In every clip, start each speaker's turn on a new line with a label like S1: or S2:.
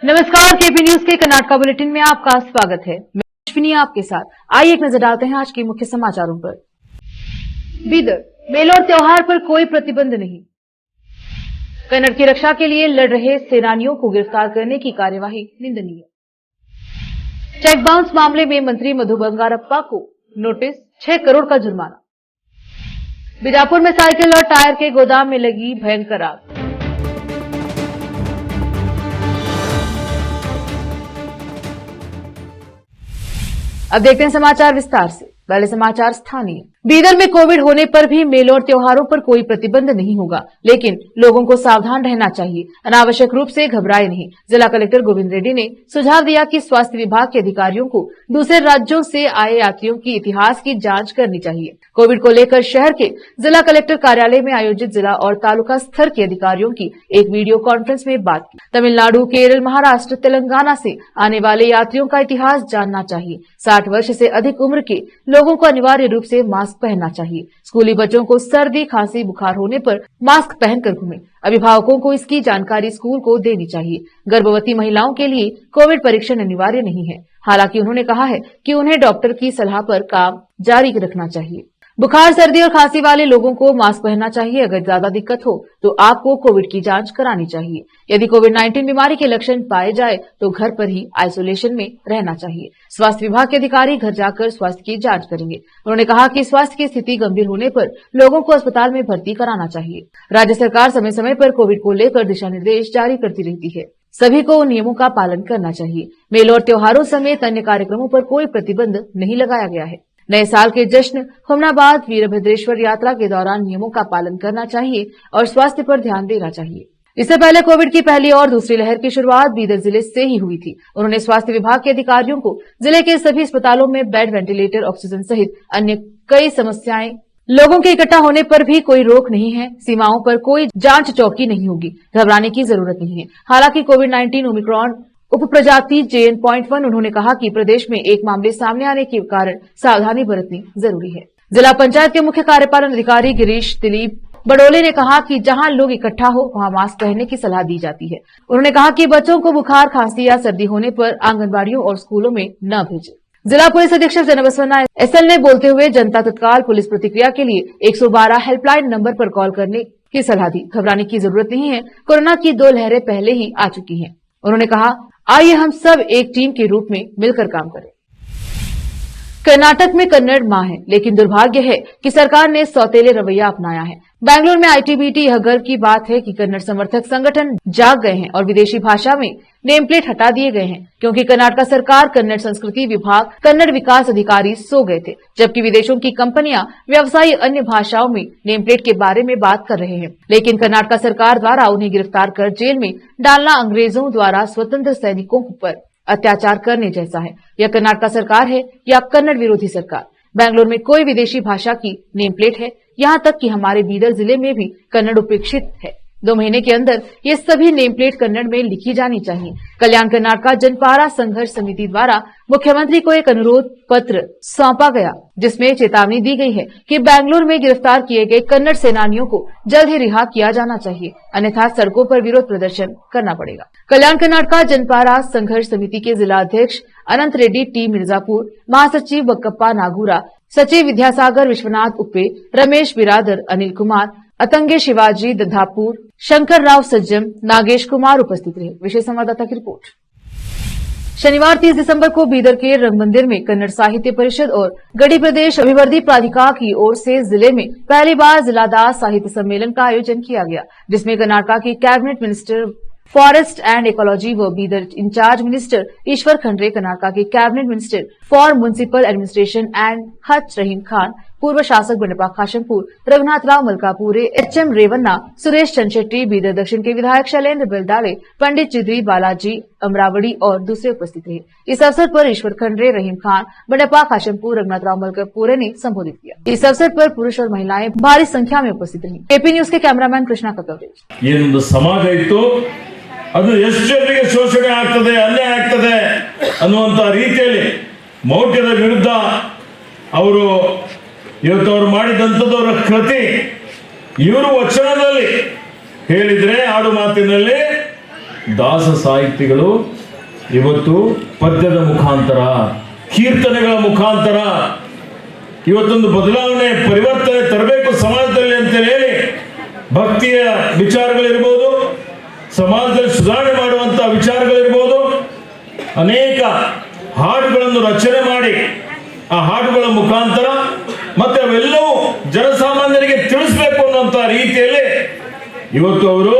S1: नमस्कार, KP news के Karnataka bulletin में आपका स्वागत है। मैं अश्विनी आपके साथ। आइए एक नजर डालते हैं आज के मुख्य समाचारों पर। बीदर, मेले और त्योहार पर कोई प्रतिबंध नहीं। कन्नड़ की रक्षा के लिए लड़ रहे सेनानियों को गिरफ्तार करने की कार्यवाही निंदनीय। चेक बाउंस मामले में मंत्री मधु बंगारप्पा को नोटिस, 6 करोड़ का जुर्माना। बीजापुर में साइकिल और टायर के गोदाम में लगी भयंकर आग। अब देखते हैं समाचार विस्तार से। पहले समाचार स्थानीय। बीदर में कोविड होने पर भी मेलों और त्योहारों पर कोई प्रतिबंध नहीं होगा, लेकिन लोगों को सावधान रहना चाहिए, अनावश्यक रूप से घबराए नहीं। जिला कलेक्टर गोविंद रेड्डी ने सुझाव दिया कि स्वास्थ्य विभाग के अधिकारियों को दूसरे राज्यों से आए यात्रियों की इतिहास की जांच करनी चाहिए। कोविड को लेकर शहर के जिला कलेक्टर कार्यालय में आयोजित जिला और तालुका स्तर के अधिकारियों की एक वीडियो कॉन्फ्रेंस में बात की। तमिलनाडु, केरल, महाराष्ट्र, तेलंगाना से आने वाले यात्रियों का इतिहास जानना चाहिए। 60 वर्ष से अधिक उम्र के लोगों को अनिवार्य रूप से मास्क पहनना चाहिए। स्कूली बच्चों को सर्दी, खांसी, बुखार होने पर मास्क पहनकर घूमें। अभिभावकों को इसकी जानकारी स्कूल को देनी चाहिए। गर्भवती महिलाओं के लिए कोविड परीक्षण अनिवार्य नहीं है। हालांकि उन्होंने कहा है कि उन्हें डॉक्टर की सलाह पर काम जारी रखना चाहिए। बुखार, सर्दी और खांसी वाले लोगों को मास्क पहनना चाहिए। अगर ज्यादा दिक्कत हो तो आपको कोविड की जांच करानी चाहिए। यदि कोविड-19 बीमारी के लक्षण पाए जाए तो घर पर ही आइसोलेशन में रहना चाहिए। स्वास्थ्य विभाग के अधिकारी घर जाकर स्वास्थ्य की जांच करेंगे। उन्होंने कहा कि स्वास्थ्य की स्थिति गंभीर होने पर लोगों को अस्पताल में भर्ती कराना चाहिए। राज्य सरकार समय समय पर कोविड को लेकर दिशा निर्देश जारी करती रहती है। सभी को नियमों का पालन करना चाहिए। मेलों और त्योहारों समेत अन्य कार्यक्रमों पर कोई प्रतिबंध नहीं लगाया गया है। नए साल के जश्न, हुमनाबाद, वीरभद्रेश्वर यात्रा के दौरान नियमों का पालन करना चाहिए और स्वास्थ्य पर ध्यान देना चाहिए। इससे पहले कोविड की पहली और दूसरी लहर की शुरुआत बीदर जिले से ही हुई थी। उन्होंने स्वास्थ्य विभाग के अधिकारियों को जिले के सभी अस्पतालों में बेड, वेंटिलेटर, ऑक्सीजन सहित अन्य कई समस्याएं, लोगों के इकट्ठा होने पर भी कोई रोक नहीं है। सीमाओं पर कोई जांच चौकी नहीं होगी। घबराने की जरूरत नहीं है। हालांकि कोविड-19 ओमिक्रॉन उप प्रजाति JN.1 उन्होंने कहा कि प्रदेश में एक मामले सामने आने के कारण सावधानी बरतनी जरूरी है। जिला पंचायत के मुख्य कार्यपालन अधिकारी गिरीश दिलीप बडोले ने कहा कि जहां लोग इकट्ठा हो वहां मास्क पहनने की सलाह दी जाती है। उन्होंने कहा कि बच्चों को बुखार, खांसी या सर्दी होने पर आंगनबाड़ियों और स्कूलों में न भेजें। जिला पुलिस अधीक्षक जनबसवन्ना SL ने बोलते हुए जनता तत्काल पुलिस प्रतिक्रिया के लिए 112 हेल्पलाइन नंबर पर कॉल करने की सलाह दी। घबराने की जरूरत नहीं है। कोरोना की 2 लहरें पहले ही आ चुकी हैं। उन्होंने कहा, आइए हम सब एक टीम के रूप में मिलकर काम करें। कर्नाटक में कन्नड़ मां है, लेकिन दुर्भाग्य है कि सरकार ने सौतेले रवैया अपनाया है। बैंगलोर में ITBT यह गर्व की बात है कि कन्नड़ समर्थक संगठन जाग गए हैं और विदेशी भाषा में नेम प्लेट हटा दिए गए हैं, क्योंकि कर्नाटक सरकार, कन्नड़ संस्कृति विभाग, कन्नड़ विकास अधिकारी सो गए थे, जबकि विदेशों की कंपनियां, व्यवसायी अन्य भाषाओं में नेम प्लेट के बारे में बात कर रहे हैं। लेकिन कर्नाटक सरकार द्वारा उन्हें गिरफ्तार कर जेल में डालना अंग्रेजों द्वारा स्वतंत्र सैनिकों पर अत्याचार करने जैसा है। यह कर्नाटक सरकार है या कन्नड़ विरोधी सरकार। बैंगलोर में कोई विदेशी भाषा की नेम प्लेट है, यहाँ तक कि हमारे बीदर जिले में भी कन्नड़ उपेक्षित है। 2 महीने के अंदर ये सभी नेम प्लेट कन्नड़ में लिखी जानी चाहिए। कल्याण कर्नाटका जनपारा संघर्ष समिति द्वारा मुख्यमंत्री को एक अनुरोध पत्र सौंपा गया, जिसमें चेतावनी दी गई है कि बैंगलोर में गिरफ्तार किए गए कन्नड़ सेनानियों को जल्द ही रिहा किया जाना चाहिए, अन्यथा सड़कों पर विरोध प्रदर्शन करना पड़ेगा। कल्याण कर्नाटका जनपारा संघर्ष समिति के जिला अध्यक्ष अनंत रेड्डी T मिर्जापुर, महासचिव बक्कप्पा नागूरा, सचिव विद्यासागर विश्वनाथ उप्पे, रमेश बिरादर, अनिल कुमार, अतंगे शिवाजी दधापुर, शंकर राव सज्जम, नागेश कुमार उपस्थित रहे। विशेष संवाददाता की रिपोर्ट। शनिवार 30 दिसंबर को बीदर के रंगमंदिर में कन्नड़ साहित्य परिषद और गढ़ी प्रदेश अभिवृद्धि प्राधिकार की ओर से जिले में पहली बार जिलादार साहित्य सम्मेलन का आयोजन किया गया, जिसमें कर्नाटक के cabinet minister forest and ecology व बीदर इंचार्ज मिनिस्टर ईश्वर खंड्रे, कर्नाटक के cabinet minister for municipal administration and हज रहीम खान, पूर्व शासक बनपा खाशमपुर, रघुनाथ राव मलकापुरे, HM रेवन्ना, सुरेश चंद्रशेट्टी, बीदर दक्षिण के विधायक शैलेंद्र बेलदाले, पंडित चिद्री बालाजी अमरावड़ी और दूसरे उपस्थित रहे। इस अवसर पर ईश्वर खंड्रे, रहीम खान, बनपा खाशमपुर, रघुनाथ राव मलकापुरे ने संबोधित किया। इस अवसर पर पुरुष और महिलाएं भारी संख्या में उपस्थित रही। केपी न्यूज के कैमरामैन कृष्णा का कवरेज।
S2: समाज इतो ಅದು ಎಷ್ಟು ಜನರಿಗೆ ಶೋಷಣೆ ಆಗ್ತದೆ, ಅನ್ಯಾಯ ಆಗ್ತದೆ ಅನ್ನುವಂತ ರೀತಿಯಲ್ಲಿ ಮೌಢ್ಯದ ವಿರುದ್ಧ ಅವರು ಇವತ್ತು ಅವರು ಮಾಡಿದಂಥದ್ದವರ ಕೃತಿ ಇವರು ವಚನದಲ್ಲಿ ಹೇಳಿದ್ರೆ, ಆಡು ಮಾತಿನಲ್ಲಿ ದಾಸ ಸಾಹಿತಿಗಳು ಇವತ್ತು ಪದ್ಯದ ಮುಖಾಂತರ, ಕೀರ್ತನೆಗಳ ಮುಖಾಂತರ ಇವತ್ತೊಂದು ಬದಲಾವಣೆ, ಪರಿವರ್ತನೆ ತರಬೇಕು ಸಮಾಜದಲ್ಲಿ ಅಂತ ಹೇಳಿ ಭಕ್ತಿಯ ವಿಚಾರಗಳಿರ್ಬೋದು, ಸಮಾಜದಲ್ಲಿ ಸುಧಾರಣೆ ಮಾಡುವಂಥ ವಿಚಾರಗಳಿರ್ಬೋದು, ಅನೇಕ ಹಾಡುಗಳನ್ನು ರಚನೆ ಮಾಡಿ ಆ ಹಾಡುಗಳ ಮುಖಾಂತರ ಮತ್ತೆ ಅವೆಲ್ಲವೂ ಜನಸಾಮಾನ್ಯರಿಗೆ ತಿಳಿಸ್ಬೇಕು ಅನ್ನುವಂಥ ರೀತಿಯಲ್ಲಿ ಇವತ್ತು ಅವರು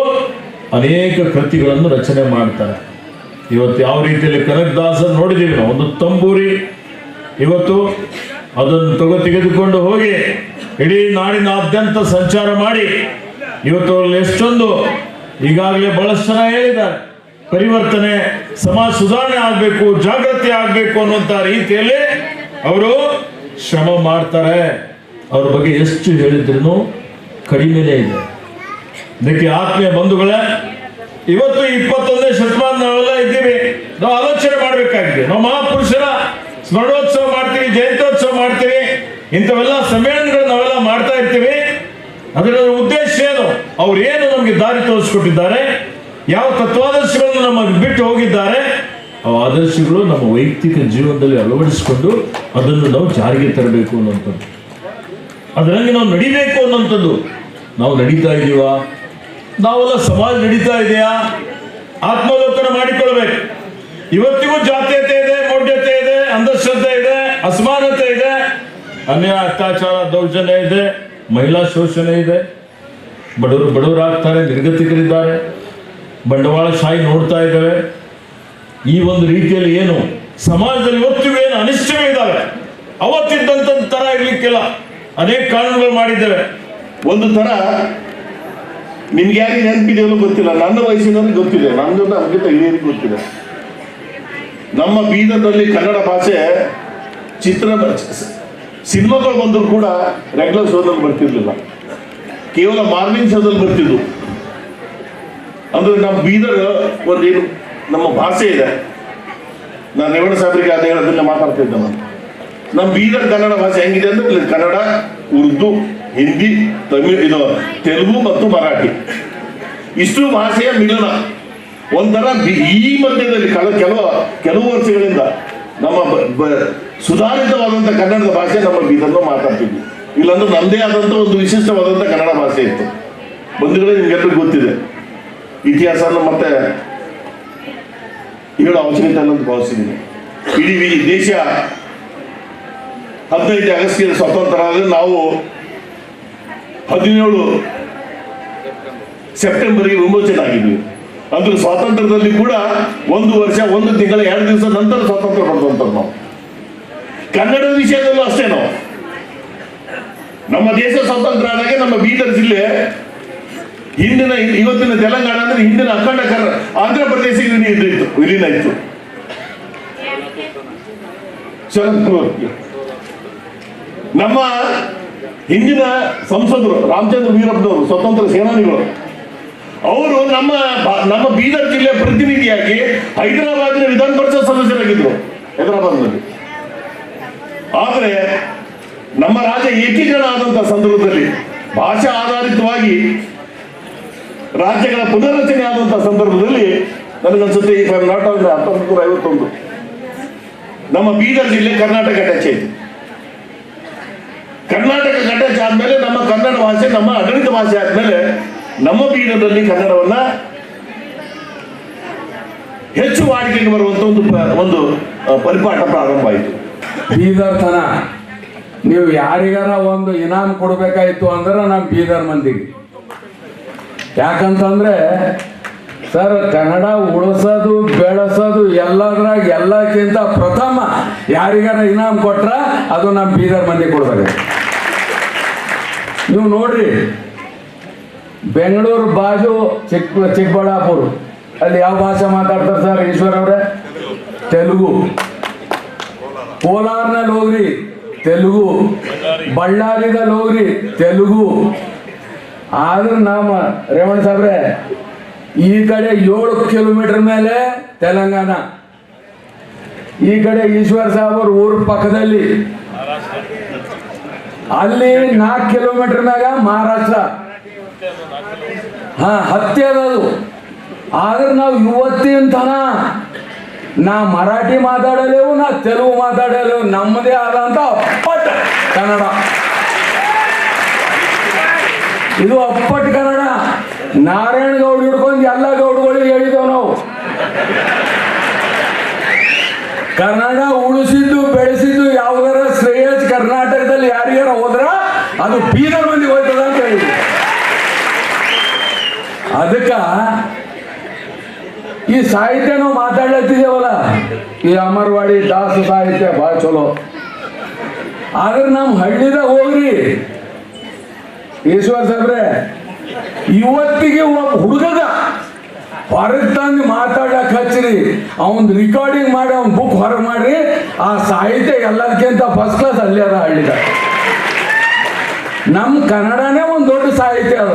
S2: ಅನೇಕ ಕೃತಿಗಳನ್ನು ರಚನೆ ಮಾಡ್ತಾರೆ. ಇವತ್ತು ಯಾವ ರೀತಿಯಲ್ಲಿ ಕನಕದಾಸರು ನೋಡಿದ್ದೀವಿ ನಾವು, ಒಂದು ತಂಬೂರಿ ಇವತ್ತು ಅದನ್ನು ತೆಗೆದುಕೊಂಡು ಹೋಗಿ ಇಡೀ ನಾಡಿನಾದ್ಯಂತ ಸಂಚಾರ ಮಾಡಿ ಇವತ್ತು ಅವರಲ್ಲಿ ಎಷ್ಟೊಂದು ಈಗಾಗಲೇ ಬಹಳಷ್ಟು ಜನ ಹೇಳಿದ್ದಾರೆ, ಪರಿವರ್ತನೆ, ಸಮಾಜ ಸುಧಾರಣೆ ಆಗಬೇಕು, ಜಾಗೃತಿ ಆಗಬೇಕು ಅನ್ನುವಂಥ ರೀತಿಯಲ್ಲಿ ಅವರು ಶ್ರಮ ಮಾಡ್ತಾರೆ. ಅವ್ರ ಬಗ್ಗೆ ಎಷ್ಟು ಹೇಳಿದ್ರು ಕಡಿಮೆನೇ ಇದೆ. ಇದಕ್ಕೆ ಆತ್ಮೀಯ ಬಂಧುಗಳೇ, ಇವತ್ತು 21ನೇ ಶತಮಾನ ನಾವೆಲ್ಲ ಇದ್ದೀವಿ. ನಾವು ಆಲೋಚನೆ ಮಾಡಬೇಕಾಗಿದೆ. ನಾವು ಮಹಾಪುರುಷರ ಸ್ಮರಣೋತ್ಸವ ಮಾಡ್ತೀವಿ, ಜಯಂತ್ಯೋತ್ಸವ ಮಾಡ್ತೀವಿ, ಇಂಥವೆಲ್ಲ ಸಮ್ಮೇಳನಗಳು ನಾವೆಲ್ಲ ಮಾಡ್ತಾ ಇರ್ತೀವಿ. ಅದರ ಉದ್ದೇಶ ಏನು? ಅವ್ರು ಏನು ನಮಗೆ ದಾರಿ ತೋರಿಸ್ಕೊಟ್ಟಿದ್ದಾರೆ, ಯಾವ ತತ್ವಾದರ್ಶಗಳನ್ನು ನಮಗೆ ಬಿಟ್ಟು ಹೋಗಿದ್ದಾರೆ, ಆ ಆದರ್ಶಗಳು ನಮ್ಮ ವೈಯಕ್ತಿಕ ಜೀವನದಲ್ಲಿ ಅಳವಡಿಸಿಕೊಂಡು ಅದನ್ನು ನಾವು ಜಾರಿಗೆ ತರಬೇಕು ಅನ್ನೋಂಥದ್ದು, ಅದರಲ್ಲಿ ನಾವು ನಡಿಬೇಕು ಅನ್ನೋಂಥದ್ದು. ನಾವು ನಡೀತಾ ಇದ್ದೀವಾ? ನಾವೆಲ್ಲ ಸಮಾಜ ನಡೀತಾ ಇದೆಯಾ? ಆತ್ಮಲೋಕನ ಮಾಡಿಕೊಳ್ಬೇಕು. ಇವತ್ತಿಗೂ ಜಾತೀಯತೆ ಇದೆ, ಮೌಢ್ಯತೆ ಇದೆ, ಅಂಧಶ್ರದ್ಧೆ ಇದೆ, ಅಸಮಾನತೆ ಇದೆ, ಅನ್ಯಾಯ, ಅತ್ಯಾಚಾರ, ದೌರ್ಜನ್ಯ ಇದೆ, ಮಹಿಳಾ ಶೋಷಣೆ ಇದೆ, ಬಡವರಾಗ್ತಾರೆ, ನಿರ್ಗತಿಕರಿದ್ದಾರೆ, ಬಂಡವಾಳಶಾಹಿ ನೋಡ್ತಾ ಇದ್ದೇವೆ. ಈ ಒಂದು ರೀತಿಯಲ್ಲಿ ಏನು ಸಮಾಜದಲ್ಲಿ ಇವತ್ತಿಗೂ ಏನು ಅನಿಷ್ಟಗಳಿದ್ದಾವೆ, ಅವತ್ತಿದ್ದಂಥ ತರ ಇರ್ಲಿಕ್ಕಿಲ್ಲ. ಅನೇಕ ಕಾನೂನುಗಳು ಮಾಡಿದ್ದೇವೆ.
S3: ಒಂದು ತರ ನಿಮ್ಗೆ ಯಾರಿಗೆ ನೆನಪಿದೆಯೋ ಗೊತ್ತಿಲ್ಲ, ನನ್ನ ವಯಸ್ಸಿನವ್ರಿಗೆ ಗೊತ್ತಿದೆ, ನನ್ನ ನಮ್ಗಿಂತ ಹಿರಿಯರಿಗೆ ಗೊತ್ತಿದೆ. ನಮ್ಮ ಬೀದರ್ನಲ್ಲಿ ಕನ್ನಡ ಭಾಷೆ ಸಿನಿಮಾಗಳು ಬಂದರೂ ಕೂಡ ರೆಗ್ಯುಲರ್ ಶೋದಲ್ಲಿ ಬರ್ತಿರ್ಲಿಲ್ಲ, ಕೇವಲ ಮಾರ್ನಿಂಗ್ ಶೋದಲ್ಲಿ ಬರ್ತಿದ್ವು. ಅಂದ್ರೆ ನಮ್ಮ ಬೀದರ್ ಒಂದೇನು ನಮ್ಮ ಭಾಷೆ ಇದೆ. ನಾನು ರೇವಣ ಸಾಹೇಬರಿಗೆ ಅದೇ ಹೇಳೋದನ್ನ ಮಾತಾಡ್ತಿದ್ದೆ. ನಮ್ಮ ಬೀದರ್ ಕನ್ನಡ ಭಾಷೆ ಹೆಂಗಿದೆ ಅಂದ್ರೆ ಇಲ್ಲಿ ಕನ್ನಡ, ಉರ್ದು, ಹಿಂದಿ, ತಮಿಳು, ತೆಲುಗು ಮತ್ತು ಮರಾಠಿ ಇಷ್ಟು ಭಾಷೆಯ ಮಿಲನ. ಒಂಥರ ಈ ಮಧ್ಯದಲ್ಲಿ ಕೆಲವು ವರ್ಷಗಳಿಂದ ನಮ್ಮ ಸುಧಾರಿತವಾದಂಥ ಕನ್ನಡದ ಭಾಷೆ ನಮ್ಮ ಬೀದರ್ನ ಮಾತಾಡ್ತಿದ್ವಿ. ಇಲ್ಲಾಂದ್ರೆ ನಮ್ಮದೇ ಆದಂಥ ಒಂದು ವಿಶಿಷ್ಟವಾದಂಥ ಕನ್ನಡ ಭಾಷೆ ಇತ್ತು. ಬಂಧುಗಳೇ, ನಿಮ್ಗೆಲ್ಲರಿಗೂ ಗೊತ್ತಿದೆ. ಇತಿಹಾಸನ ಮತ್ತೆ ಹೇಳೋ ಅವಶ್ಯಕತೆ ಇಲ್ಲ ಅಂತ ಭಾವಿಸಿದ್ದೀನಿ. ಇಡೀ ದೇಶ 15 ಆಗಸ್ಟ್ಗೆ ಸ್ವತಂತ್ರ ಆದರೆ ನಾವು 17 ಸೆಪ್ಟೆಂಬರ್ಗೆ ವಿಮೋಚನೆ ಆಗಿದ್ವಿ. ಅಂದ್ರೆ ಸ್ವಾತಂತ್ರ್ಯದಲ್ಲಿ ಕೂಡ 1 ವರ್ಷ 1 ತಿಂಗಳ 2 ದಿವಸ ನಂತರ ಸ್ವಾತಂತ್ರ್ಯ ಪಡೆದಂಥದ್ದು ನಾವು. ಕನ್ನಡದ ವಿಷಯದಲ್ಲೂ ಅಷ್ಟೇ. ನಾವು ನಮ್ಮ ದೇಶ ಸ್ವತಂತ್ರ ಆದಾಗ ನಮ್ಮ ಬೀದರ್ ಜಿಲ್ಲೆ ಇವತ್ತಿನ ತೆಲಂಗಾಣ ಅಂದ್ರೆ ಹಿಂದಿನ ಅಖಂಡ ಆಂಧ್ರ ಪ್ರದೇಶಕ್ಕೆ ವಿಲೀನ ಇತ್ತು. ನಮ್ಮ ಹಿಂದಿನ ಸಂಸದರು ರಾಮಚಂದ್ರ ವೀರಪ್ಪನವರು, ಸ್ವತಂತ್ರ ಸೇನಾನಿಗಳು, ಅವರು ನಮ್ಮ ಬೀದರ್ ಜಿಲ್ಲೆಯ ಪ್ರತಿನಿಧಿಯಾಗಿ ಹೈದರಾಬಾದಿನ ವಿಧಾನ ಪರಿಷತ್ ಸದಸ್ಯರಾಗಿದ್ರು, ಹೈದರಾಬಾದ್ನಲ್ಲಿ. ಆದರೆ ನಮ್ಮ ರಾಜ್ಯ ಏಕೀಕರಣ ಆದಂತಹ ಸಂದರ್ಭದಲ್ಲಿ, ಭಾಷಾ ಆಧಾರಿತವಾಗಿ ರಾಜ್ಯಗಳ ಪುನರ್ರಚನೆ ಆದಂತಹ ಸಂದರ್ಭದಲ್ಲಿ ನನಗನ್ಸುತ್ತೆ ಈ ನಾಟ್ 1951 ನಮ್ಮ ಬೀದರ್ ಜಿಲ್ಲೆ ಕರ್ನಾಟಕ ಅಟ್ಯಾಚ್ ಆಯಿತು. ಕರ್ನಾಟಕ ಅಟ್ಯಾಚ್ ಆದ್ಮೇಲೆ ನಮ್ಮ ಕನ್ನಡ ಭಾಷೆ ನಮ್ಮ ಆಡಳಿತ ಭಾಷೆ ಆದ್ಮೇಲೆ ನಮ್ಮ ಬೀದರ್ನಲ್ಲಿ ಕನ್ನಡವನ್ನ ಹೆಚ್ಚು ವಾಡಿಕೆಗೆ ಬರುವಂತ ಒಂದು ಪರಿಪಾಠ ಪ್ರಾರಂಭ ಆಯಿತು.
S4: ಬೀದರ್ ತನ ನೀವು ಯಾರಿಗಾರ ಒಂದು ಇನಾಮ್ ಕೊಡಬೇಕಾಯ್ತು ಅಂದ್ರೆ ನಮ್ಮ ಬೀದರ್ ಮಂದಿಗೆ. ಯಾಕಂತಂದ್ರೆ ಸರ್, ಕನ್ನಡ ಉಳಿಸೋದು ಬೆಳೆಸೋದು ಎಲ್ಲದ್ರಾಗ ಎಲ್ಲಕ್ಕಿಂತ ಪ್ರಥಮ ಯಾರಿಗಾರ ಇನಾಮ್ ಕೊಟ್ರ ಅದು ನಮ್ಮ ಬೀದರ್ ಮಂದಿ ಕೊಡ್ಬೇಕು. ನೀವು ನೋಡ್ರಿ, ಬೆಂಗಳೂರು ಬಾಜು ಚಿಕ್ಕಬಳ್ಳಾಪುರ, ಅಲ್ಲಿ ಯಾವ ಭಾಷೆ ಮಾತಾಡ್ತಾರೆ ಸರ್ ಈಶ್ವರ್ ಅವ್ರೆ? ತೆಲುಗು. ಕೋಲಾರ್ನಲ್ಲಿ ಹೋಗ್ರಿ ತೆಲುಗು, ಬಳ್ಳಾರಿದಲ್ಲಿ ಹೋಗ್ರಿ ತೆಲುಗು. ಆದ್ರೆ ನಮ್ಮ ರೇವಣ ಸಾಬ್ರೆ ಈ ಕಡೆ 7 ಕಿಲೋಮೀಟರ್ ಮೇಲೆ ತೆಲಂಗಾಣ, ಈ ಕಡೆ ಈಶ್ವರ್ ಸಾಹೇಬ್ ಊರ ಪಕ್ಕದಲ್ಲಿ, ಅಲ್ಲಿ 4 ಕಿಲೋಮೀಟರ್ ಮ್ಯಾಗ ಮಹಾರಾಷ್ಟ್ರ. ಹತ್ತಿ ಅದದು. ಆದ್ರೆ ನಾವು ಇವತ್ತಿನ ತನ ನಾ ಮರಾಠಿ ಮಾತಾಡಲೇವು, ನಾ ತೆಲುಗು ಮಾತಾಡಲೇವು, ನಮ್ಮದೇ ಆದಂತ ಅಪ್ಪಟ ಕನ್ನಡ. ಇದು ಅಪ್ಪಟ ಕನ್ನಡ. ನಾರಾಯಣ ಗೌಡ ಹಿಡ್ಕೊಂಡು ಎಲ್ಲ ಗೌಡಗಳಿಗೆ ಹೇಳಿದೆವು ನಾವು. ಕನ್ನಡ ಉಳಿಸಿದ್ದು ಬೆಳೆಸಿದ್ದು ಯಾವ್ದಾರ ಶ್ರೇಯಸ್ ಕರ್ನಾಟಕದಲ್ಲಿ ಯಾರಿಗಾರ ಹೋದ್ರ ಅದು ಬೀದರ್ ಮಂದಿಗೆ ಹೋಯ್ತದ ಅಂತ ಹೇಳಿದ್ವಿ. ಅದಕ್ಕ ಈ ಸಾಹಿತ್ಯ ನಾವು ಮಾತಾಡ್ಲತ್ತಿದ್ದೇವಲ್ಲ, ಈ ಅಮರವಾಡಿ ದಾಸ ಸಾಹಿತ್ಯ ಭಾಳ ಚಲೋ. ಆದ್ರೆ ನಮ್ಮ ಹಳ್ಳಿದಾಗ ಹೋಗ್ರಿ ಈಶ್ವರ್ ಸಾಬ್ರೆ, ಇವತ್ತಿಗೆ ಒಬ್ಬ ಹುಡುಗಗ ಹೊರಗೆ ತಂದು ಮಾತಾಡಕ್ ಹಚ್ಚಿರಿ, ಅವನ್ ರಿಕಾರ್ಡಿಂಗ್ ಮಾಡಿ ಅವ್ನ ಬುಕ್ ಹೊರಗೆ ಮಾಡ್ರಿ, ಆ ಸಾಹಿತ್ಯ ಎಲ್ಲದಕ್ಕಿಂತ ಫಸ್ಟ್ ಕ್ಲಾಸ್ ಅಲ್ಲಿ ಅದ ಹಳ್ಳಿದ. ನಮ್ಮ ಕನ್ನಡನೇ ಒಂದು ದೊಡ್ಡ ಸಾಹಿತ್ಯ ಅದ.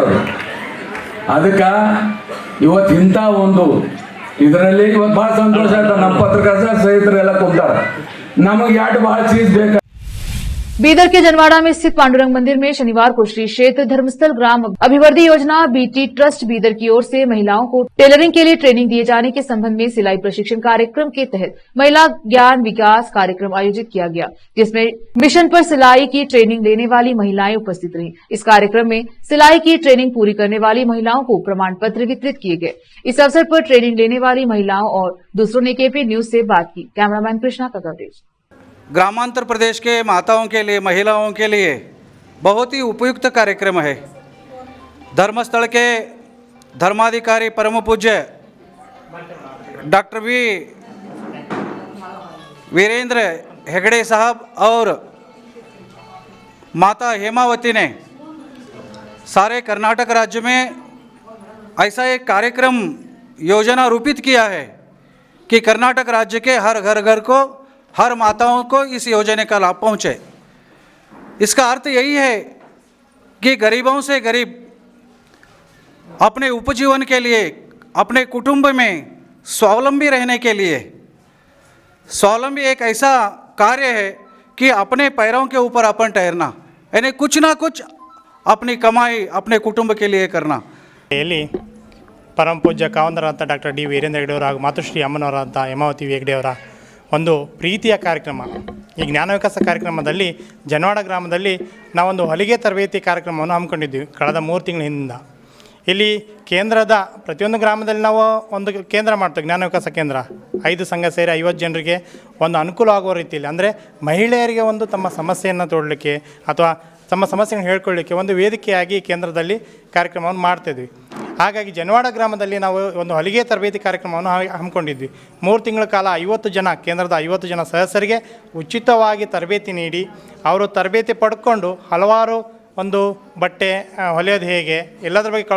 S4: ಅದಕ್ಕೆ ಇವತ್ತು ಇಂಥ ಒಂದು ಇದರಲ್ಲಿ ಇವತ್ತು ಭಾಳ ಸಂತೋಷ ಆಯ್ತು. ನಮ್ಮ ಪತ್ರಕರ್ತರ ಸ್ನೇಹಿತರೆಲ್ಲ ಕುಂತಾರ, ನಮಗೆ ಎರಡು ಭಾಳ ಚೀಸ್ ಬೇಕು.
S1: बीदर के जनवाड़ा में स्थित पांडुरंग मंदिर में शनिवार को श्री क्षेत्र धर्मस्थल ग्राम अभिवृद्धि योजना बीटी ट्रस्ट बीदर की ओर से महिलाओं को टेलरिंग के लिए ट्रेनिंग दिए जाने के संबंध में सिलाई प्रशिक्षण कार्यक्रम के तहत महिला ज्ञान विकास कार्यक्रम आयोजित किया गया, जिसमें मिशन पर सिलाई की ट्रेनिंग लेने वाली महिलाएं उपस्थित रहीं। इस कार्यक्रम में सिलाई की ट्रेनिंग पूरी करने वाली महिलाओं को प्रमाण पत्र वितरित किए गए। इस अवसर पर ट्रेनिंग लेने वाली महिलाओं और दूसरों ने केपी न्यूज से बात की। कैमरामैन कृष्णा का कवरेज।
S5: ग्रामांतर प्रदेश के माताओं के लिए, महिलाओं के लिए बहुत ही उपयुक्त कार्यक्रम है। धर्मस्थल के धर्माधिकारी परम पूज्य डॉक्टर वीरेंद्र हेगड़े साहब और माता हेमावती ने सारे कर्नाटक राज्य में ऐसा एक कार्यक्रम योजना रूपित किया है कि कर्नाटक राज्य के हर घर को, हर माताओं को इस योजना का लाभ पहुँचे। इसका अर्थ यही है कि गरीबों से गरीब अपने उपजीवन के लिए, अपने कुटुंब में स्वावलंबी रहने के लिए, स्वावलंबी एक ऐसा कार्य है कि अपने पैरों के ऊपर अपन ठहरना, यानी कुछ ना कुछ अपनी कमाई अपने कुटुंब के लिए करना।
S6: ಇಲ್ಲಿ ಪರಮ ಪೂಜ್ಯ ಕಾವಂದರಂತ ಡಾಕ್ಟರ್ ಡಿ ವೀರೇಂದ್ರ ಹೆಗಡೆಯವರ ಹಾಗೂ ಮಾತುಶ್ರೀ ಅಮ್ಮನವರಂತ ಹೇಮಾವತಿ ಹೆಗಡೆಯವರ ಒಂದು ಪ್ರೀತಿಯ ಕಾರ್ಯಕ್ರಮ. ಈ ಜ್ಞಾನ ವಿಕಾಸ ಕಾರ್ಯಕ್ರಮದಲ್ಲಿ ಜನವಾಡ ಗ್ರಾಮದಲ್ಲಿ ನಾವೊಂದು ಹೊಲಿಗೆ ತರಬೇತಿ ಕಾರ್ಯಕ್ರಮವನ್ನು ಹಮ್ಮಿಕೊಂಡಿದ್ವಿ ಕಳೆದ 3 ತಿಂಗಳ ಹಿಂದಿಂದ. ಇಲ್ಲಿ ಕೇಂದ್ರದ ಪ್ರತಿಯೊಂದು ಗ್ರಾಮದಲ್ಲಿ ನಾವು ಒಂದು ಕೇಂದ್ರ ಮಾಡ್ತೀವಿ, ಜ್ಞಾನ ವಿಕಾಸ ಕೇಂದ್ರ. 5 ಸಂಘ ಸೇರಿ 50 ಜನರಿಗೆ ಒಂದು ಅನುಕೂಲ ಆಗುವ ರೀತಿಯಲ್ಲಿ, ಅಂದರೆ ಮಹಿಳೆಯರಿಗೆ ಒಂದು ತಮ್ಮ ಸಮಸ್ಯೆಯನ್ನು ತೋಡಲಿಕ್ಕೆ ಅಥವಾ ತಮ್ಮ ಸಮಸ್ಯೆಯನ್ನು ಹೇಳ್ಕೊಳ್ಳಿಕ್ಕೆ ಒಂದು ವೇದಿಕೆಯಾಗಿ ಕೇಂದ್ರದಲ್ಲಿ ಕಾರ್ಯಕ್ರಮವನ್ನು ಮಾಡ್ತಿದ್ವಿ. ಹಾಗಾಗಿ ಜನವಾಡ ಗ್ರಾಮದಲ್ಲಿ ನಾವು ಒಂದು ಹೊಲಿಗೆ ತರಬೇತಿ ಕಾರ್ಯಕ್ರಮವನ್ನು ಹಮ್ಮಿಕೊಂಡಿದ್ವಿ. 3 ತಿಂಗಳ ಕಾಲ 50 ಜನ, ಕೇಂದ್ರದ 50 ಜನ ಸದಸ್ಯರಿಗೆ ಉಚಿತವಾಗಿ ತರಬೇತಿ ನೀಡಿ ಅವರು ತರಬೇತಿ ಪಡ್ಕೊಂಡು ಹಲವಾರು ಒಂದು ಬಟ್ಟೆ ಹೊಲಿಯೋದು ಹೇಗೆ ಎಲ್ಲದರ ಬಗ್ಗೆ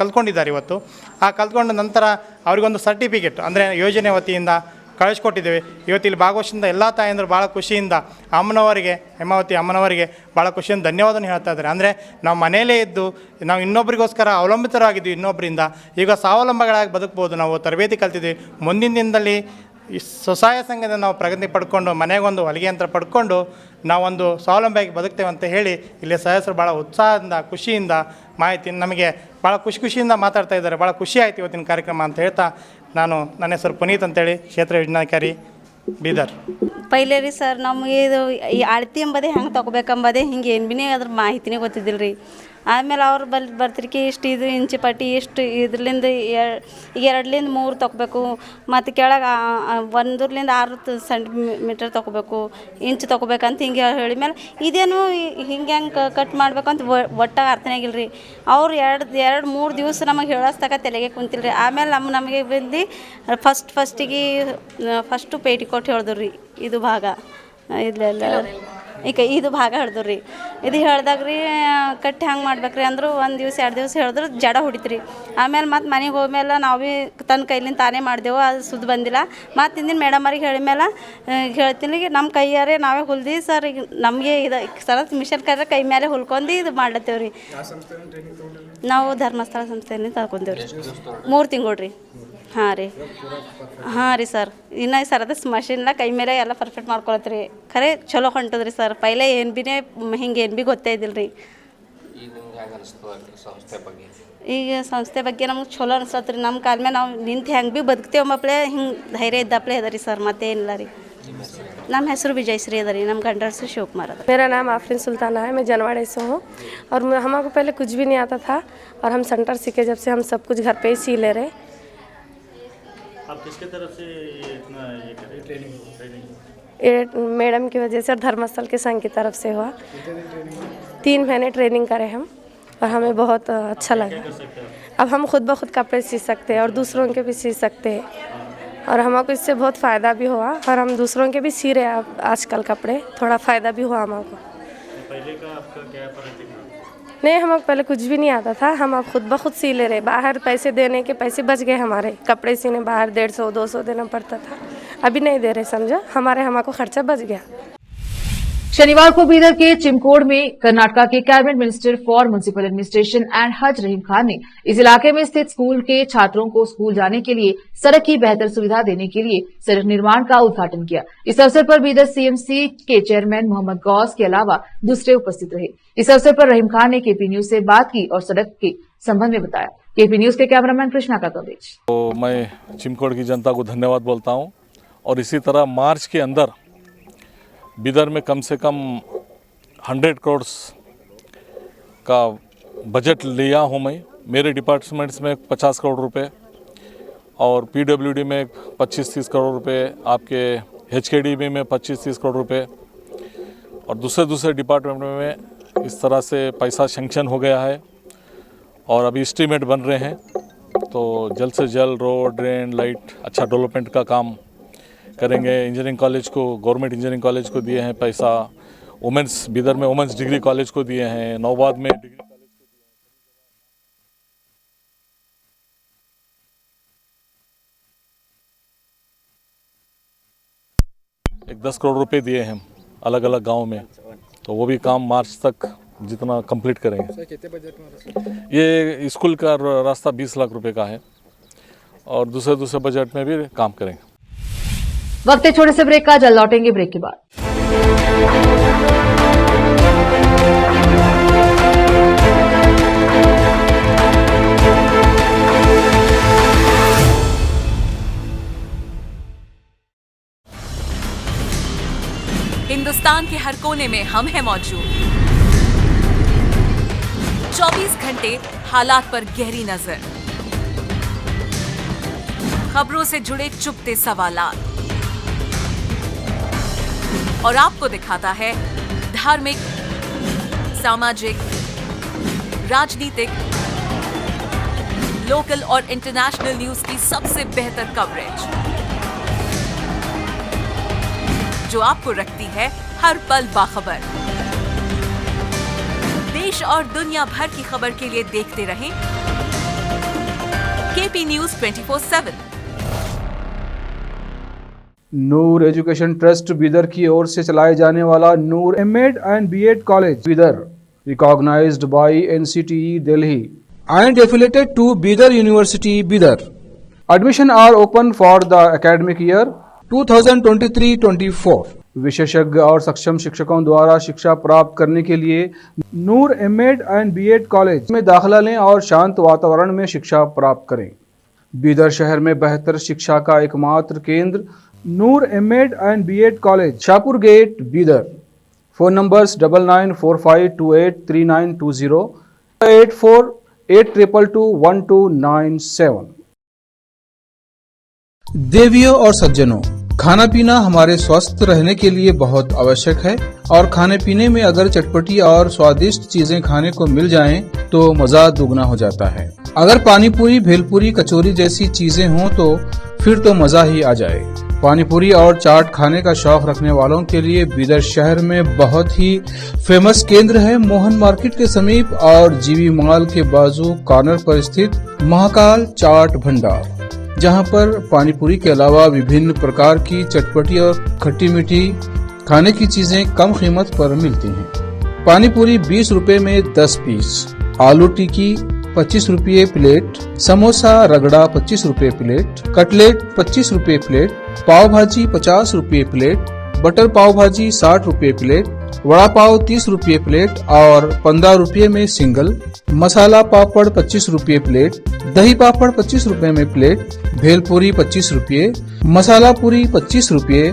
S6: ಕಲ್ತ್ಕೊಂಡಿದ್ದಾರೆ. ಇವತ್ತು ಆ ಕಲ್ತ್ಕೊಂಡ ನಂತರ ಅವರಿಗೊಂದು ಸರ್ಟಿಫಿಕೇಟ್ ಅಂದರೆ ಯೋಜನೆ ವತಿಯಿಂದ ಕಳಿಸ್ಕೊಟ್ಟಿದ್ದೇವೆ. ಇವತ್ತು ಇಲ್ಲಿ ಭಾಗವಹಿಸಿದ ಎಲ್ಲ ತಾಯಂದರು ಭಾಳ ಖುಷಿಯಿಂದ ಅಮ್ಮನವರಿಗೆ, ಹೇಮಾವತಿ ಅಮ್ಮನವರಿಗೆ ಭಾಳ ಖುಷಿಯಿಂದ ಧನ್ಯವಾದನ ಹೇಳ್ತಾ ಇದ್ದಾರೆ. ಅಂದರೆ ನಾವು ಮನೆಯಲ್ಲೇ ಇದ್ದು ನಾವು ಇನ್ನೊಬ್ಬರಿಗೋಸ್ಕರ ಅವಲಂಬಿತರಾಗಿದ್ವಿ, ಇನ್ನೊಬ್ಬರಿಂದ ಈಗ ಸ್ವಾವಲಂಬಗಳಾಗಿ ಬದುಕ್ಬೋದು. ನಾವು ತರಬೇತಿ ಕಲ್ತಿದ್ದೀವಿ. ಮುಂದಿನ ದಿನದಲ್ಲಿ ಈ ಸ್ವಸಹಾಯ ಸಂಘದಿಂದ ನಾವು ಪ್ರಗತಿ ಪಡ್ಕೊಂಡು ಮನೆಗೊಂದು ಹೊಲಿಗೆ ಯಂತ್ರ ಪಡ್ಕೊಂಡು ನಾವೊಂದು ಸ್ವಾವಲಂಬಿಯಾಗಿ ಬದುಕ್ತೇವೆ ಅಂತ ಹೇಳಿ ಇಲ್ಲಿ ಸದಸ್ಯರು ಭಾಳ ಉತ್ಸಾಹದಿಂದ, ಖುಷಿಯಿಂದ ಮಾಹಿತಿ ನಮಗೆ ಭಾಳ ಖುಷಿಯಿಂದ ಮಾತಾಡ್ತಾ ಇದ್ದಾರೆ. ಭಾಳ ಖುಷಿ ಆಯಿತು ಇವತ್ತಿನ ಕಾರ್ಯಕ್ರಮ ಅಂತ ಹೇಳ್ತಾ ನನ್ನ ಹೆಸರು ಪುನೀತ್ ಅಂತೇಳಿ, ಕ್ಷೇತ್ರ ಯೋಜನಾಧಿಕಾರಿ ಬೀದರ್.
S7: ಪೈಲೆ ರೀ ಸರ್, ನಮಗೆ ಇದು ಈ ಅಳತಿ ಎಂಬುದೇ ಹೆಂಗೆ ತೊಗೋಬೇಕಂಬುದೇ ಹಿಂಗೆ ಏನು ಭೀ ಅದ್ರ ಮಾಹಿತಿನೇ ಗೊತ್ತಿದ್ದಿಲ್ಲ ರೀ. ಆಮೇಲೆ ಅವ್ರು ಬರ್ತಿರ್ಕಿ ಇಷ್ಟು ಇದು ಇಂಚು ಪಟ್ಟಿ ಇಷ್ಟು ಇದ್ರಲಿಂದ 2 ತೊಗೋಬೇಕು, ಮತ್ತು ಕೆಳಗೆ 1 6 ಸೆಂಟಿಮೀಟರ್ ತೊಗೋಬೇಕು, ಇಂಚು ತೊಗೋಬೇಕಂತ ಹಿಂಗೆ ಹೇಳಿ ಮೇಲೆ ಇದೇನು ಹಿಂಗೆ ಹೆಂಗೆ ಕಟ್ ಮಾಡ್ಬೇಕಂತ ಒಟ್ಟಾಗಿ ಅರ್ಥನೇ ಆಗಿಲ್ಲ ರೀ. ಅವ್ರು 2-3 ದಿವಸ ನಮಗೆ ಹೇಳೋಸ್ತಕ ತಲೆಗೆ ಕುಂತಿಲ್ಲ ರೀ. ಆಮೇಲೆ ನಮಗೆ ಬಂದು ಫಸ್ಟು ಪೇಟಿಕೋಟ್ ಹೇಳಿದ್ರು ರೀ, ಇದು ಭಾಗ ಇಲ್ಲೆಲ್ಲ ಈಗ ಇದು ಭಾಗ ಹಿಡ್ದು ರೀ. ಇದು ಹೇಳ್ದಾಗ ರೀ ಕಟ್ಟಿ ಹಂಗೆ ಮಾಡ್ಬೇಕು ರೀ ಅಂದರು. 1 ದಿವಸ 2 ದಿವಸ ಹೇಳಿದ್ರು ಜಡ ಹೊಡಿತು ರೀ. ಆಮೇಲೆ ಮತ್ತು ಮನೆಗೆ ಹೋದ್ಮೇಲೆ ನಾವು ಭೀ ತನ್ನ ಕೈಲಿಂದ ತಾನೇ ಮಾಡಿದೆವು, ಅದು ಸುದ್ದು ಬಂದಿಲ್ಲ. ಮತ್ತು ಹಿಂದಿನ ಮೇಡಮರಿಗೆ ಹೇಳಿದ್ಮೇಲೆ ಹೇಳ್ತೀನಿ ನಮ್ಮ ಕೈಯಾರೆ ನಾವೇ ಹೊಲ್ದು ಸರ್. ಈಗ ನಮಗೆ ಇದು ಸರ ಮಿಷನ್ ಕೈಯಾರೆ ಕೈ ಮೇಲೆ ಹೊಲ್ಕೊಂಡು ಇದು ಮಾಡ್ಲತ್ತೇವೆ ರೀ. ನಾವು ಧರ್ಮಸ್ಥಳ ಸಂಸ್ಥೆಯಲ್ಲಿ ತಗೊಂಡೇವೆ ರೀ. 3 ತಿಂಗಳು ರೀ. ಹಾಂ ರೀ ಸರ್. ಇನ್ನು ಸರದ ಮಷಿನ್ಲ ಕೈ ಮೇಲೆ ಎಲ್ಲ ಪರ್ಫೆಕ್ಟ್ ಮಾಡ್ಕೊಳತ್ರಿ. ಖರೆ ಚಲೋ ಹೊಂಟದ್ರಿ ಸರ್. ಪೈಲೆ ಏನು ಭೀ ಹಿಂಗೆ ಏನು ಭೀ ಗೊತ್ತೇ ಇದ್ದಿಲ್ಲ ರೀ. ಈಗ ಸಂಸ್ಥೆ ಬಗ್ಗೆ ನಮ್ಗೆ ಚಲೋ ಅನ್ಸತ್ತೆ ರೀ. ನಮ್ಮ ಕಾಲ ಮೇಲೆ ನಾವು ನಿಂತು ಹೆಂಗೆ ಭೀ ಬದುಕ್ತೇವೆ ಮಕ್ಕಳೇ ಹಿಂಗೆ ಧೈರ್ಯ ಇದ್ದಪ್ಲೇ ಅದ ರೀ ಸರ್, ಮತ್ತೇನಿಲ್ಲ ರೀ. ನಮ್ಮ ಹೆಸರು ವಿಜಯಶ್ರೀ ಅದ ರೀ, ನಮ್ಮ ಗಂಡ ಹೆಸರು ಶಿವಕುಮಾರ್ ಅದ.
S8: मेरा नाम आफरीन सुल्ताना है, मैं जनवाड़े से हूँ और हमको पहले कुछ भी नहीं आता था और हम सेंटर सीखे जब से हम सब कुछ घर पे ही सी ले रहे।
S6: आप किसके तरफ से इतना ये कर रहे ट्रेनिंग?
S8: ये मैडम की वजह से और धर्मस्थल के संघ की तरफ से हुआ। 3 महीने ट्रेनिंग करे हम और हमें बहुत अच्छा लगा। अब हम खुद ब खुद कपड़े सी सकते हैं और दूसरों के भी सी सकते हैं और हमको इससे बहुत फ़ायदा भी हुआ और हम दूसरों के भी सी रहे हैं अब आजकल कपड़े, थोड़ा फ़ायदा भी हुआ हमको।
S6: पहले का आपका क्या फर्क है?
S8: नहीं, हमको पहले कुछ भी नहीं आता था, हम अब खुद ब खुद सी ले रहे। बाहर पैसे देने के पैसे बच गए हमारे, कपड़े सीने बाहर 150-200 देना पड़ता था, अभी नहीं दे रहे, समझो हमको खर्चा बच गया।
S1: शनिवार को बीदर के चिमकोड़ में कर्नाटका के cabinet minister for municipal administration and हज रहीम खान ने इस इलाके में स्थित स्कूल के छात्रों को स्कूल जाने के लिए सड़क की बेहतर सुविधा देने के लिए सड़क निर्माण का उद्घाटन किया। इस अवसर पर बीदर सीएमसी के चेयरमैन मोहम्मद गौस के अलावा दूसरे उपस्थित रहे। इस अवसर पर रहीम खान ने केपी न्यूज से बात की और सड़क के संबंध में बताया। केपी न्यूज के कैमरामैन कृष्णा का कवरेज।
S9: तो मैं चिमकोड़ की जनता को धन्यवाद बोलता हूँ और इसी तरह मार्च के अंदर बीदर में कम से कम 100 करोड़ का बजट लिया हूँ मैं। मेरे डिपार्टमेंट्स में 50 करोड़ रुपए और पीडब्ल्यूडी में 25-30 करोड़ रुपए, आपके एचकेडीबी में 25-30 करोड़ रुपए और दूसरे डिपार्टमेंट में इस तरह से पैसा सैंक्शन हो गया है और अभी एस्टीमेट बन रहे हैं। तो जल्द से जल्द रोड, ड्रेन, लाइट अच्छा डेवलपमेंट का काम करेंगे। इंजीनियरिंग कॉलेज को, गवर्नमेंट इंजीनियरिंग कॉलेज को दिए हैं पैसा, वुमेंस बीदर में वुमेंस डिग्री कॉलेज को दिए हैं, नौबाद में डिग्री कॉलेज को दिए हैं। 10 करोड़ रुपए दिए हैं अलग अलग गांव में, तो वो भी काम मार्च तक जितना कंप्लीट करेंगे। कितने बजट में? ये स्कूल का रास्ता 20 लाख रुपए का है और दूसरे बजट में भी काम करेंगे।
S1: वक्त छोटे से ब्रेक का, जल्द लौटेंगे ब्रेक के बाद।
S10: हिंदुस्तान के हर कोने में हम हैं मौजूद। 24 घंटे हालात पर गहरी नजर, खबरों से जुड़े चुपते सवालात और आपको दिखाता है धार्मिक, सामाजिक, राजनीतिक, लोकल और इंटरनेशनल न्यूज की सबसे बेहतर कवरेज जो आपको रखती है हर पल बाखबर। देश और दुनिया भर की खबर के लिए देखते रहें KP news 24/7।
S11: Noor education trust Bidar की ओर से चलाए जाने वाला Noor M Ed and B Ed college Bidar, recognised by NCTE Delhi and affiliated to Bidar university Bidar. Admission are open for the academic year 2023-24। विशेषज्ञ और सक्षम शिक्षकों द्वारा शिक्षा प्राप्त करने के लिए नूर एमएड एंड बीएड कॉलेज में दाखिला लें और शांत वातावरण में शिक्षा प्राप्त करें। बीदर शहर में बेहतर शिक्षा का एकमात्र केंद्र Noor M Ed and B Ed college, Shahpur gate, Bidar. Phone numbers 9945283920, 8482221297।
S12: देवियों और सज्जनों, खाना पीना हमारे स्वस्थ रहने के लिए बहुत आवश्यक है और खाने पीने में अगर चटपटी और स्वादिष्ट चीजें खाने को मिल जाएं तो मजा दुगना हो जाता है। अगर पानी पूरी, भेलपूरी, कचौरी जैसी चीजें हों तो फिर तो मजा ही आ जाए। पानी पूरी और चाट खाने का शौक रखने वालों के लिए बीदर शहर में बहुत ही फेमस केंद्र है मोहन मार्केट के समीप और जीवी मॉल के बाजू कॉर्नर पर स्थित महाकाल चाट भंडार, जहां पर पानी पूरी के अलावा विभिन्न प्रकार की चटपटी और खट्टी मीठी खाने की चीजें कम कीमत पर मिलती हैं। पानी पूरी 20 रुपए में 10 पीस, आलू टिक्की 25 रुपये प्लेट, समोसा रगड़ा 25 रुपये प्लेट, कटलेट 25 रुपये प्लेट, पाव भाजी 50 रुपये प्लेट, बटर पाव भाजी 60 रुपये प्लेट, वड़ा पाव 30 रुपये प्लेट और 15 रुपये में सिंगल, मसाला पापड़ 25 रुपये प्लेट, दही पापड़ 25 रुपये में प्लेट, भेलपुरी 25 रुपये, मसाला पूरी 25 रुपये,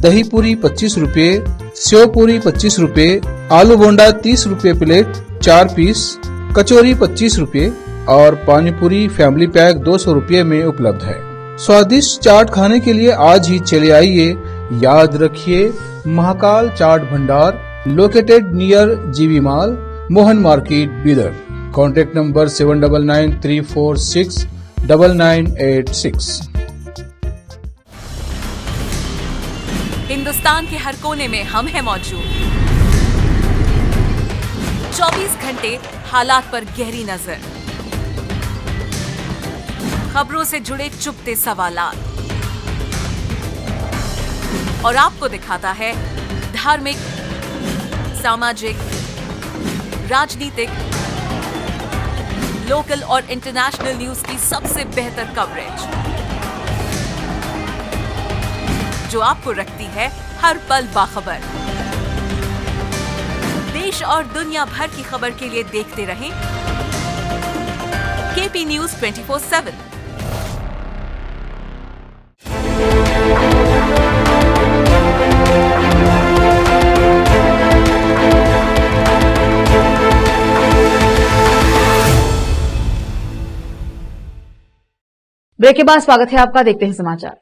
S12: दही पूरी 25 रुपये, सेव पूरी 25 रुपये, आलू बोंडा 30 रुपये प्लेट 4 पीस, कचौरी 25 रुपये और पानी पूरी फैमिली पैक 200 रुपये में उपलब्ध है। स्वादिष्ट चाट खाने के लिए आज ही चले आइए। याद रखिए, महाकाल चाट भंडार located near GV mall, Mohan market, Bidar. Contact number 7993469986।
S10: Hindustan के हर कोने में हम हैं मौजूद। 24 घंटे हालात पर गहरी नजर, खबरों से जुड़े चुपते सवालात और आपको दिखाता है धार्मिक, सामाजिक, राजनीतिक, लोकल और इंटरनेशनल न्यूज की सबसे बेहतर कवरेज, जो आपको रखती है हर पल बाखबर। देश और दुनिया भर की खबर के लिए देखते रहें केपी न्यूज 24/7।
S1: ब्रेक के बाद स्वागत है आपका, देखते हैं समाचार।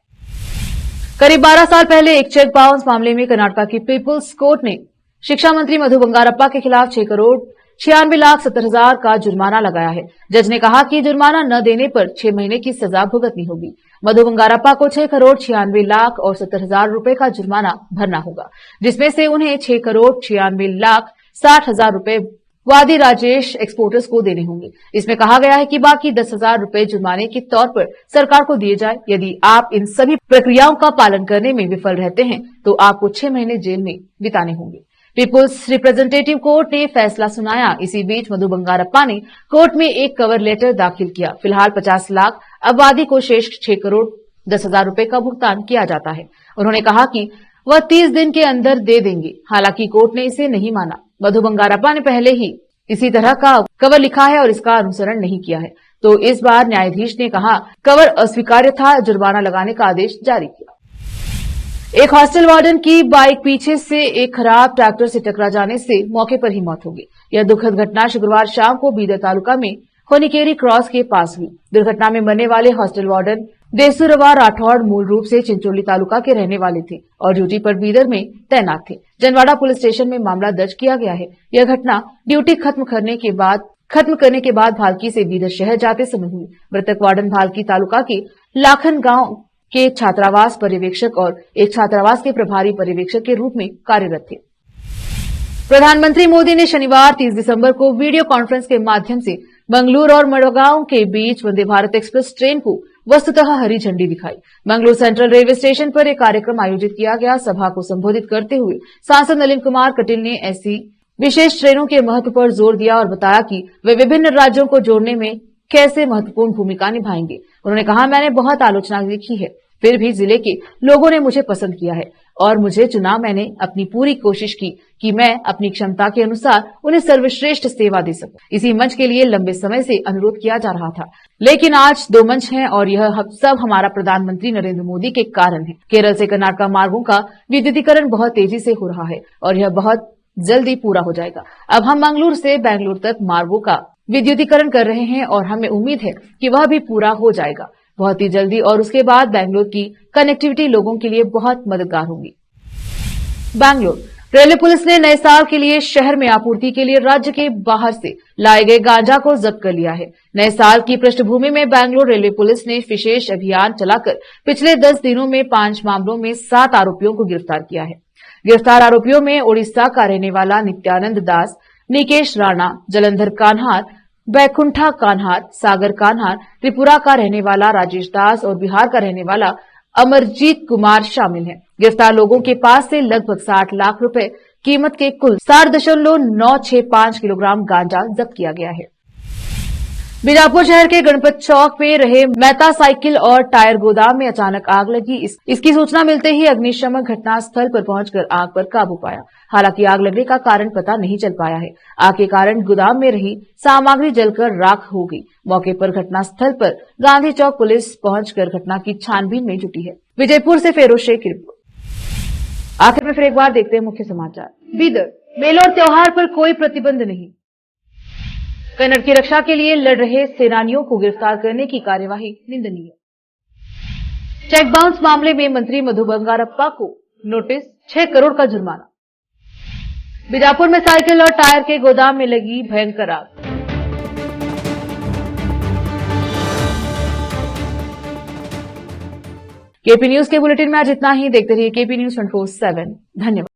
S1: करीब 12 साल पहले एक चेक बाउंस मामले में कर्नाटक की पीपुल्स कोर्ट ने शिक्षा मंत्री मधु बंगारप्पा के खिलाफ 6,96,70,000 का जुर्माना लगाया है। जज ने कहा कि जुर्माना न देने पर 6 महीने की सजा भुगतनी होगी। मधु बंगारप्पा को 6,96,70,000 रुपए का जुर्माना भरना होगा, जिसमें से उन्हें 6,96,60,000 रुपए वादी राजेश एक्सपोर्टर्स को देने होंगे। इसमें कहा गया है कि बाकी 10,000 रुपए जुर्माने के तौर पर सरकार को दिए जाए। यदि आप इन सभी प्रक्रियाओं का पालन करने में विफल रहते हैं तो आपको 6 महीने जेल में बिताने होंगे। पीपुल्स रिप्रेजेंटेटिव कोर्ट ने फैसला सुनाया। इसी बीच मधु बंगारप्पा ने कोर्ट में एक कवर लेटर दाखिल किया। फिलहाल 50 लाख, अब वादी को शेष 6,10,000 रुपए का भुगतान किया जाता है। उन्होंने कहा कि वह 30 दिन के अंदर दे देंगे। हालांकि कोर्ट ने इसे नहीं माना। मधु बंगारप्पा ने पहले ही इसी तरह का कवर लिखा है और इसका अनुसरण नहीं किया है, तो इस बार न्यायाधीश ने कहा कवर अस्वीकार्य था, जुर्माना लगाने का आदेश जारी किया। एक हॉस्टल वार्डन की बाइक पीछे से एक खराब ट्रैक्टर से टकरा जाने से मौके पर ही मौत हो गई। यह दुखद घटना शुक्रवार शाम को बीदर तालुका में होनिकेरी क्रॉस के पास हुई। दुर्घटना में मरने वाले हॉस्टल वार्डन देसुरवा राठौड़ मूल रूप से चिंचोली तालुका के रहने वाले थे और ड्यूटी पर बीदर में तैनात थे। जनवाड़ा पुलिस स्टेशन में मामला दर्ज किया गया है। यह घटना ड्यूटी खत्म करने के बाद भालकी से बीदर शहर जाते समय हुई। मृतक वार्डन भालकी तालुका के लाखन गांव के छात्रावास पर्यवेक्षक और एक छात्रावास के प्रभारी पर्यवेक्षक के रूप में कार्यरत थे। प्रधानमंत्री मोदी ने शनिवार 30 दिसंबर को वीडियो कॉन्फ्रेंस के माध्यम से मंगलूर और मडगांव के बीच वंदे भारत एक्सप्रेस ट्रेन को वस्तुतः हरी झंडी दिखाई। मंगलूर सेंट्रल रेलवे स्टेशन पर एक कार्यक्रम आयोजित किया गया। सभा को संबोधित करते हुए सांसद नलिन कुमार कटील ने ऐसी विशेष ट्रेनों के महत्व पर जोर दिया और बताया कि वे विभिन्न राज्यों को जोड़ने में कैसे महत्वपूर्ण भूमिका निभाएंगे। उन्होंने कहा, मैंने बहुत आलोचना देखी है, फिर भी जिले के लोगों ने मुझे पसंद किया है और मुझे चुना। मैंने अपनी पूरी कोशिश की कि मैं अपनी क्षमता के अनुसार उन्हें सर्वश्रेष्ठ सेवा दे सकूं। इसी मंच के लिए लंबे समय से अनुरोध किया जा रहा था, लेकिन आज 2 मंच हैं और यह सब हमारा प्रधानमंत्री नरेंद्र मोदी के कारण है। केरल से कर्नाटक मार्गों का विद्युतीकरण बहुत तेजी से हो रहा है और यह बहुत जल्दी पूरा हो जाएगा। अब हम मंगलूर से बेंगलुरु तक मार्गों का विद्युतीकरण कर रहे हैं और हमें उम्मीद है कि वह भी पूरा हो जाएगा बहुत ही जल्दी और उसके बाद बेंगलुरु की कनेक्टिविटी लोगों के लिए बहुत मददगार होगी। बेंगलुरु रेलवे पुलिस ने नए साल के लिए शहर में आपूर्ति के लिए राज्य के बाहर से लाए गए गांजा को जब्त कर लिया है। नए साल की पृष्ठभूमि में बेंगलुरु रेलवे पुलिस ने विशेष अभियान चलाकर पिछले 10 दिनों में 5 मामलों में 7 आरोपियों को गिरफ्तार किया है। गिरफ्तार आरोपियों में ओडिशा का रहने वाला नित्यानंद दास, निकेश राणा, जलंधर कान्हार, बैकुंठा कान्हार, सागर कान्हार, त्रिपुरा का रहने वाला राजेश दास और बिहार का रहने वाला अमरजीत कुमार शामिल हैं। गिरफ्तार लोगों के पास से लगभग 60 लाख रुपए कीमत के कुल 60.965 किलोग्राम गांजा जब्त किया गया है। बीजापुर शहर के गणपत चौक में रहे मेहता साइकिल और टायर गोदाम में अचानक आग लगी। इसकी सूचना मिलते ही अग्निशमन घटनास्थल पर पहुंचकर आग पर काबू पाया। हालांकि आग लगने का कारण पता नहीं चल पाया है। आग के कारण गोदाम में रही सामग्री जलकर राख हो गई। मौके पर घटनास्थल पर गांधी चौक पुलिस पहुंचकर घटना की छानबीन में जुटी है। विजयपुर से फेरोज शेख की रिपोर्ट। आखिर में फिर एक बार देखते हैं मुख्य समाचार। बीदर मेले और त्योहार पर कोई प्रतिबंध नहीं। कन्नड़ की रक्षा के लिए लड़ रहे सेनानियों को गिरफ्तार करने की कार्यवाही निंदनीय। चेक बाउंस मामले में मंत्री मधु बंगारप्पा को नोटिस, 6 करोड़ का जुर्माना। बीजापुर में साइकिल और टायर के गोदाम में लगी भयंकर आग। केपी न्यूज के बुलेटिन में आज इतना ही। देखते रहिए केपी न्यूज 24/7। धन्यवाद।